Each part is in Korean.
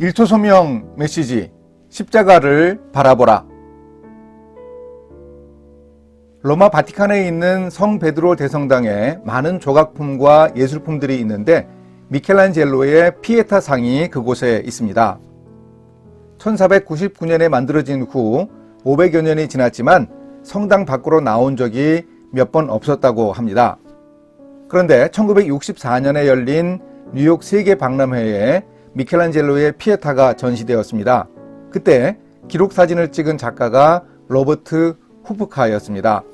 일토 소명 메시지 십자가를 바라보라. 로마 바티칸에 있는 성 베드로 대성당에 많은 조각품과 예술품들이 있는데 미켈란젤로의 피에타 상이 그곳에 있습니다. 1499년에 만들어진 후 500여 년이 지났지만 성당 밖으로 나온 적이 몇 번 없었다고 합니다. 그런데 1964년에 열린 뉴욕 세계 박람회에 미켈란젤로의 피에타가 전시되었습니다. 그때 기록 사진을 찍은 작가가 로버트 후프카였습니다.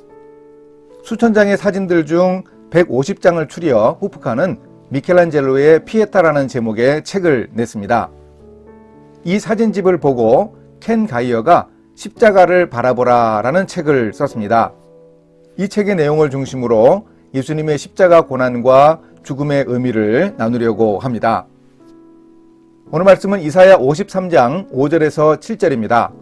수천 장의 사진들 중 150장을 추려 후프카는 미켈란젤로의 피에타라는 제목의 책을 냈습니다. 이 사진집을 보고 켄 가이어가 십자가를 바라보라 라는 책을 썼습니다. 이 책의 내용을 중심으로 예수님의 십자가 고난과 죽음의 의미를 나누려고 합니다. 오늘 말씀은 이사야 53장 5절에서 7절입니다.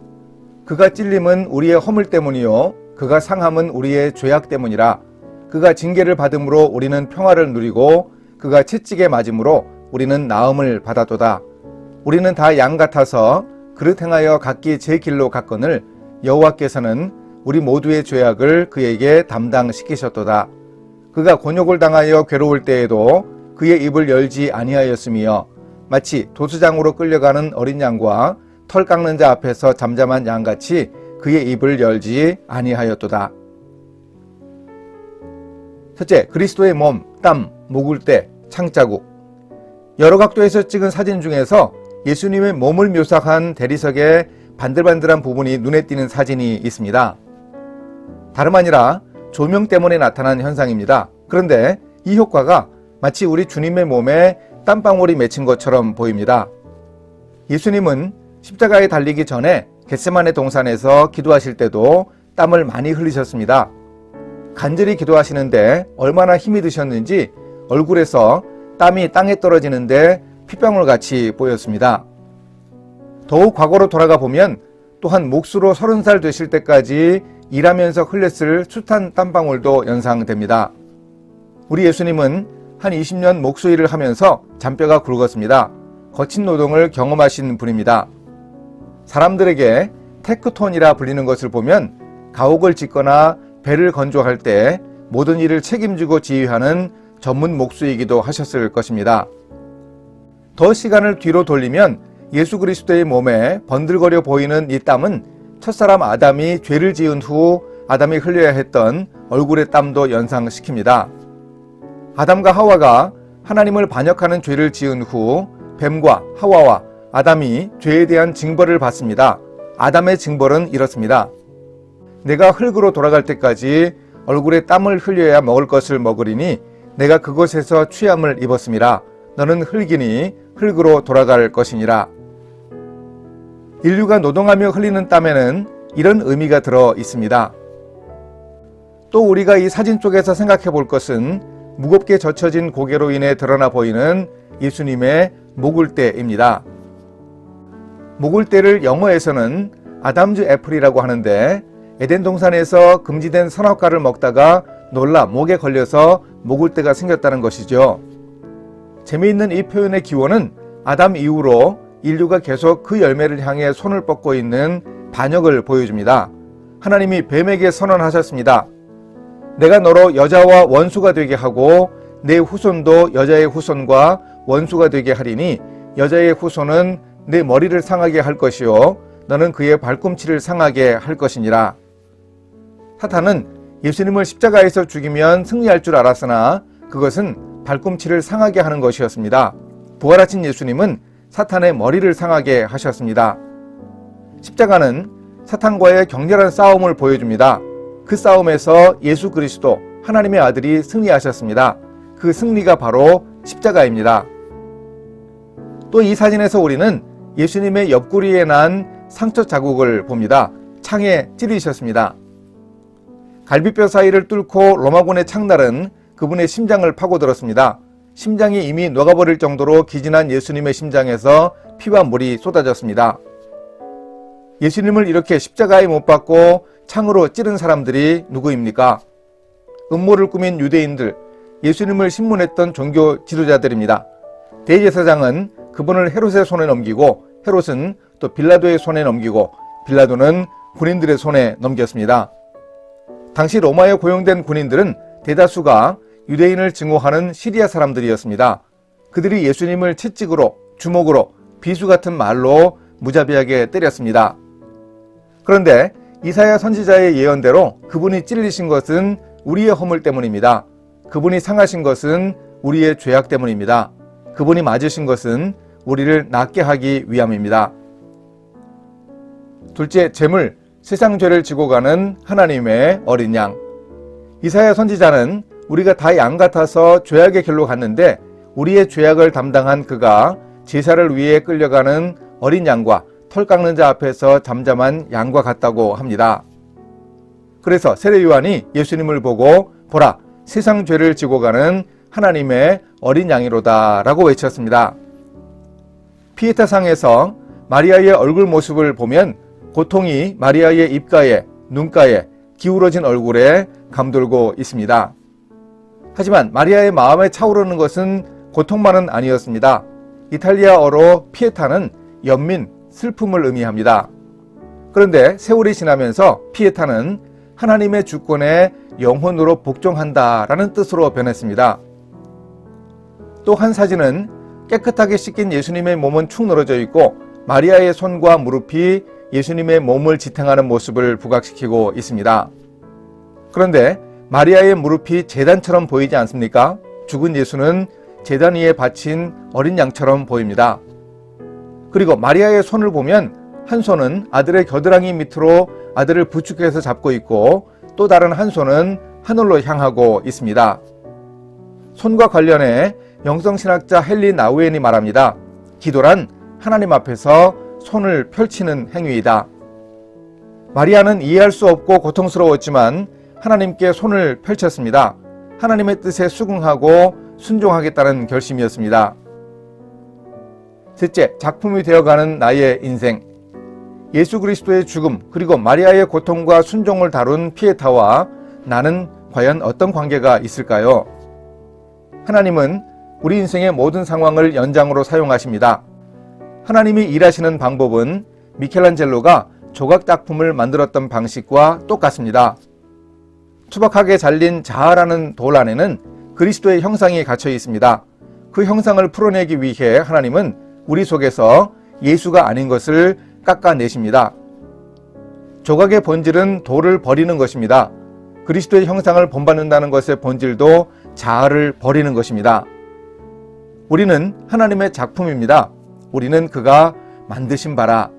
그가 찔림은 우리의 허물 때문이요 그가 상함은 우리의 죄악 때문이라. 그가 징계를 받음으로 우리는 평화를 누리고 그가 채찍에 맞음으로 우리는 나음을 받았도다. 우리는 다 양 같아서 그릇 행하여 각기 제 길로 갔거늘 여호와께서는 우리 모두의 죄악을 그에게 담당시키셨도다. 그가 곤욕을 당하여 괴로울 때에도 그의 입을 열지 아니하였으며 마치 도수장으로 끌려가는 어린 양과 털 깎는 자 앞에서 잠잠한 양같이 그의 입을 열지 아니하였도다. 첫째, 그리스도의 몸, 땀, 목울대, 창자국. 여러 각도에서 찍은 사진 중에서 예수님의 몸을 묘사한 대리석의 반들반들한 부분이 눈에 띄는 사진이 있습니다. 다름 아니라 조명 때문에 나타난 현상입니다. 그런데 이 효과가 마치 우리 주님의 몸에 땀방울이 맺힌 것처럼 보입니다. 예수님은 십자가에 달리기 전에 겟세마네 동산에서 기도하실 때도 땀을 많이 흘리셨습니다. 간절히 기도하시는데 얼마나 힘이 드셨는지 얼굴에서 땀이 땅에 떨어지는데 핏방울같이 보였습니다. 더욱 과거로 돌아가 보면 또한 몫으로 30살 되실 때까지 일하면서 흘렸을 숱한 땀방울도 연상됩니다. 우리 예수님은 한 20년 목수 일을 하면서 잔뼈가 굵었습니다. 거친 노동을 경험하신 분입니다. 사람들에게 테크톤이라 불리는 것을 보면 가옥을 짓거나 배를 건조할 때 모든 일을 책임지고 지휘하는 전문 목수이기도 하셨을 것입니다. 더 시간을 뒤로 돌리면 예수 그리스도의 몸에 번들거려 보이는 이 땀은 첫사람 아담이 죄를 지은 후 아담이 흘려야 했던 얼굴의 땀도 연상시킵니다. 아담과 하와가 하나님을 반역하는 죄를 지은 후 뱀과 하와와 아담이 죄에 대한 징벌을 받습니다. 아담의 징벌은 이렇습니다. 내가 흙으로 돌아갈 때까지 얼굴에 땀을 흘려야 먹을 것을 먹으리니 내가 그곳에서 취함을 입었음이라. 너는 흙이니 흙으로 돌아갈 것이니라. 인류가 노동하며 흘리는 땀에는 이런 의미가 들어 있습니다. 또 우리가 이 사진 쪽에서 생각해 볼 것은 무겁게 젖혀진 고개로 인해 드러나 보이는 예수님의 목울대입니다. 목울대를 영어에서는 아담즈 애플이라고 하는데 에덴 동산에서 금지된 선악과를 먹다가 놀라 목에 걸려서 목울대가 생겼다는 것이죠. 재미있는 이 표현의 기원은 아담 이후로 인류가 계속 그 열매를 향해 손을 뻗고 있는 반역을 보여줍니다. 하나님이 뱀에게 선언하셨습니다. 내가 너로 여자와 원수가 되게 하고 내 후손도 여자의 후손과 원수가 되게 하리니 여자의 후손은 내 머리를 상하게 할 것이요 너는 그의 발꿈치를 상하게 할 것이니라. 사탄은 예수님을 십자가에서 죽이면 승리할 줄 알았으나 그것은 발꿈치를 상하게 하는 것이었습니다. 부활하신 예수님은 사탄의 머리를 상하게 하셨습니다. 십자가는 사탄과의 격렬한 싸움을 보여줍니다. 그 싸움에서 예수 그리스도 하나님의 아들이 승리하셨습니다. 그 승리가 바로 십자가입니다. 또 이 사진에서 우리는 예수님의 옆구리에 난 상처 자국을 봅니다. 창에 찔리셨습니다. 갈비뼈 사이를 뚫고 로마군의 창날은 그분의 심장을 파고들었습니다. 심장이 이미 녹아버릴 정도로 기진한 예수님의 심장에서 피와 물이 쏟아졌습니다. 예수님을 이렇게 십자가에 못 박고 창으로 찌른 사람들이 누구입니까? 음모를 꾸민 유대인들, 예수님을 신문했던 종교 지도자들입니다. 대제사장은 그분을 헤롯의 손에 넘기고 헤롯은 또 빌라도의 손에 넘기고 빌라도는 군인들의 손에 넘겼습니다. 당시 로마에 고용된 군인들은 대다수가 유대인을 증오하는 시리아 사람들이었습니다. 그들이 예수님을 채찍으로, 주먹으로, 비수 같은 말로 무자비하게 때렸습니다. 그런데 이사야 선지자의 예언대로 그분이 찔리신 것은 우리의 허물 때문입니다. 그분이 상하신 것은 우리의 죄악 때문입니다. 그분이 맞으신 것은 우리를 낫게 하기 위함입니다. 둘째, 제물, 세상 죄를 지고 가는 하나님의 어린 양. 이사야 선지자는 우리가 다 양 같아서 죄악의 길로 갔는데 우리의 죄악을 담당한 그가 제사를 위해 끌려가는 어린 양과 털 깎는 자 앞에서 잠잠한 양과 같다고 합니다. 그래서 세례 요한이 예수님을 보고 보라, 세상 죄를 지고 가는 하나님의 어린 양이로다 라고 외쳤습니다. 피에타상에서 마리아의 얼굴 모습을 보면 고통이 마리아의 입가에, 눈가에, 기울어진 얼굴에 감돌고 있습니다. 하지만 마리아의 마음에 차오르는 것은 고통만은 아니었습니다. 이탈리아어로 피에타는 연민, 슬픔을 의미합니다. 그런데 세월이 지나면서 피에타는 하나님의 주권에 영혼으로 복종한다라는 뜻으로 변했습니다. 또 한 사진은 깨끗하게 씻긴 예수님의 몸은 축 늘어져 있고 마리아의 손과 무릎이 예수님의 몸을 지탱하는 모습을 부각시키고 있습니다. 그런데 마리아의 무릎이 제단처럼 보이지 않습니까? 죽은 예수는 제단 위에 바친 어린 양처럼 보입니다. 그리고 마리아의 손을 보면 한 손은 아들의 겨드랑이 밑으로 아들을 부축해서 잡고 있고 또 다른 한 손은 하늘로 향하고 있습니다. 손과 관련해 영성신학자 헨리 나우엔이 말합니다. 기도란 하나님 앞에서 손을 펼치는 행위이다. 마리아는 이해할 수 없고 고통스러웠지만 하나님께 손을 펼쳤습니다. 하나님의 뜻에 수긍하고 순종하겠다는 결심이었습니다. 셋째, 작품이 되어가는 나의 인생. 예수 그리스도의 죽음 그리고 마리아의 고통과 순종을 다룬 피에타와 나는 과연 어떤 관계가 있을까요? 하나님은 우리 인생의 모든 상황을 연장으로 사용하십니다. 하나님이 일하시는 방법은 미켈란젤로가 조각 작품을 만들었던 방식과 똑같습니다. 투박하게 잘린 자아라는 돌 안에는 그리스도의 형상이 갇혀 있습니다. 그 형상을 풀어내기 위해 하나님은 우리 속에서 예수가 아닌 것을 깎아내십니다. 조각의 본질은 돌을 버리는 것입니다. 그리스도의 형상을 본받는다는 것의 본질도 자아를 버리는 것입니다. 우리는 하나님의 작품입니다. 우리는 그가 만드신 바라.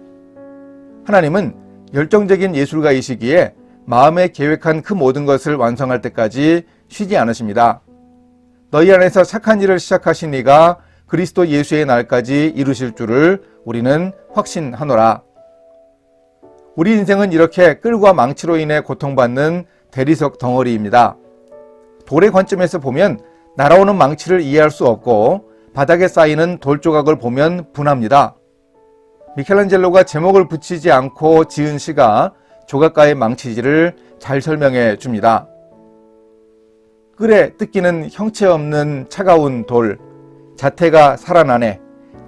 하나님은 열정적인 예술가이시기에 마음에 계획한 그 모든 것을 완성할 때까지 쉬지 않으십니다. 너희 안에서 착한 일을 시작하신 이가 그리스도 예수의 날까지 이루실 줄을 우리는 확신하노라. 우리 인생은 이렇게 끌과 망치로 인해 고통받는 대리석 덩어리입니다. 돌의 관점에서 보면 날아오는 망치를 이해할 수 없고 바닥에 쌓이는 돌 조각을 보면 분합니다. 미켈란젤로가 제목을 붙이지 않고 지은 시가 조각가의 망치질을 잘 설명해 줍니다. 끓에 뜯기는 형체 없는 차가운 돌, 자태가 살아나네.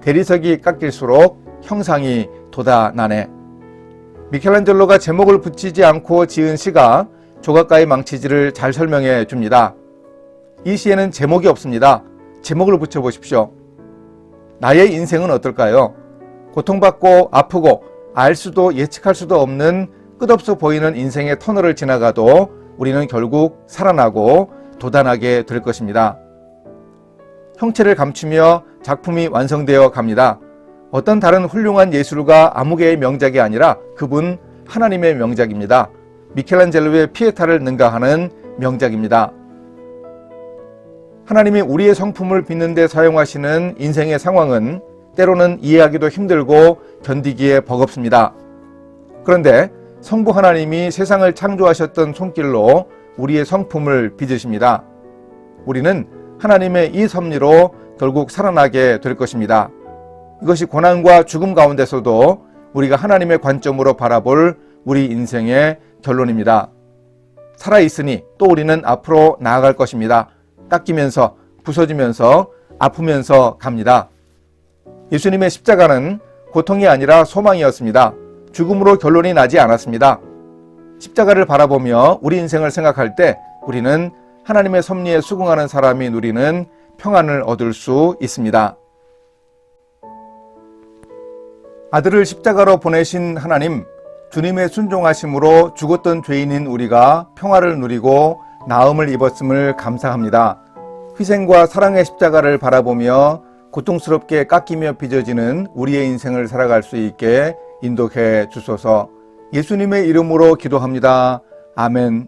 대리석이 깎일수록 형상이 돋아나네. 미켈란젤로가 제목을 붙이지 않고 지은 시가 조각가의 망치질을 잘 설명해 줍니다. 이 시에는 제목이 없습니다. 제목을 붙여보십시오. 나의 인생은 어떨까요? 고통받고 아프고 알 수도 예측할 수도 없는 끝없어 보이는 인생의 터널을 지나가도 우리는 결국 살아나고 도단하게 될 것입니다. 형체를 감추며 작품이 완성되어 갑니다. 어떤 다른 훌륭한 예술가 아무개의 명작이 아니라 그분 하나님의 명작입니다. 미켈란젤로의 피에타를 능가하는 명작입니다. 하나님이 우리의 성품을 빚는 데 사용하시는 인생의 상황은 때로는 이해하기도 힘들고 견디기에 버겁습니다. 그런데 성부 하나님이 세상을 창조하셨던 손길로 우리의 성품을 빚으십니다. 우리는 하나님의 이 섭리로 결국 살아나게 될 것입니다. 이것이 고난과 죽음 가운데서도 우리가 하나님의 관점으로 바라볼 우리 인생의 결론입니다. 살아있으니 또 우리는 앞으로 나아갈 것입니다. 깎이면서 부서지면서 아프면서 갑니다. 예수님의 십자가는 고통이 아니라 소망이었습니다. 죽음으로 결론이 나지 않았습니다. 십자가를 바라보며 우리 인생을 생각할 때 우리는 하나님의 섭리에 수긍하는 사람이 누리는 평안을 얻을 수 있습니다. 아들을 십자가로 보내신 하나님, 주님의 순종하심으로 죽었던 죄인인 우리가 평화를 누리고 나음을 입었음을 감사합니다. 희생과 사랑의 십자가를 바라보며 고통스럽게 깎이며 빚어지는 우리의 인생을 살아갈 수 있게 인도해 주소서. 예수님의 이름으로 기도합니다. 아멘.